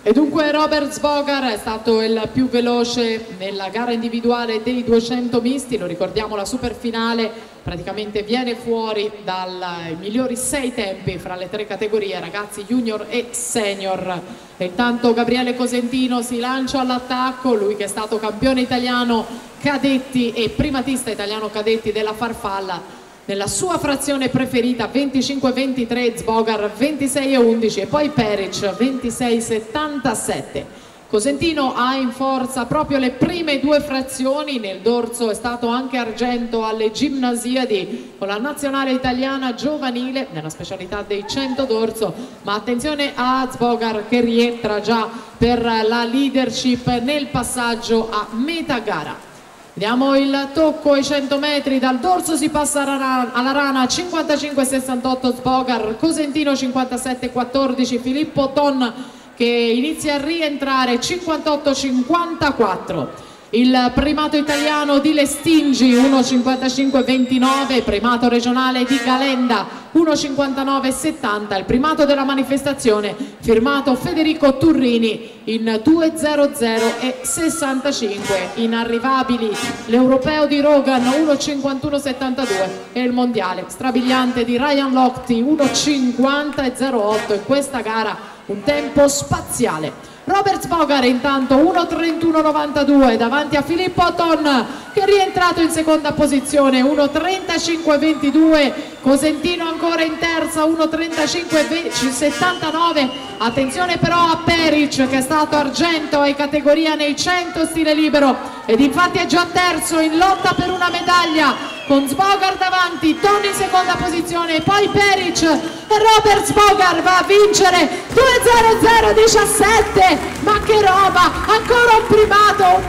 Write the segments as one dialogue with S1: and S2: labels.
S1: E dunque Robert Svogar è stato il più veloce nella gara individuale dei 200 misti, lo ricordiamo, la super finale praticamente viene fuori dai migliori 6 tempi fra le 3 categorie, ragazzi, junior e senior. E intanto Gabriele Cosentino si lancia all'attacco, lui che è stato campione italiano cadetti e primatista italiano cadetti della farfalla nella sua frazione preferita, 25-23, Svogar 26-11 e poi Peric 26-77. Cosentino ha in forza proprio le prime 2 frazioni, nel dorso è stato anche argento alle Ginnasiadi con la nazionale italiana giovanile nella specialità dei 100 dorso, ma attenzione a Svogar che rientra già per la leadership nel passaggio a metà gara. Vediamo il tocco ai 100 metri, dal dorso si passa alla rana, 55-68 Svogar, Cosentino 57-14, Filippo Ton che inizia a rientrare 58-54. Il primato italiano di Lestingi 1,55-29, primato regionale di Galenda 1,59-70, il primato della manifestazione firmato Federico Turrini in 2,00,65. Inarrivabili l'europeo di Rogan 1,51-72 e il mondiale strabiliante di Ryan Lochte 1,50-08. In questa gara un tempo spaziale. Robert Svogar intanto 1,31,92 davanti a Filippo Ton che è rientrato in seconda posizione 1,35,22, Cosentino ancora in terza 1,35,79. Attenzione però a Peric che è stato argento ai categoria nei 100 stile libero ed infatti è già terzo in lotta per una medaglia con Svogar davanti, Ton in seconda posizione, poi Peric e Robert Svogar va a vincere 2,00,17. Ma che roba, ancora un primato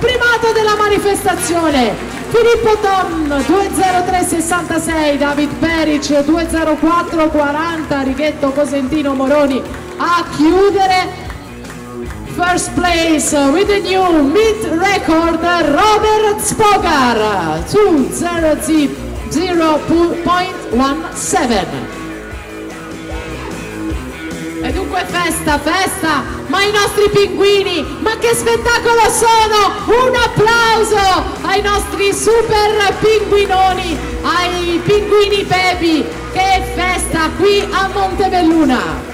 S1: della manifestazione. Filippo Ton 2,03,66, David Peric 2,04,40, Righetto Cosentino Moroni a chiudere. First place with the new meet record Robert Svogar 2,00,0.17. E dunque festa, ma i nostri pinguini, ma che spettacolo sono! Un applauso ai nostri super pinguinoni, ai pinguini baby, che festa qui a Montebelluna!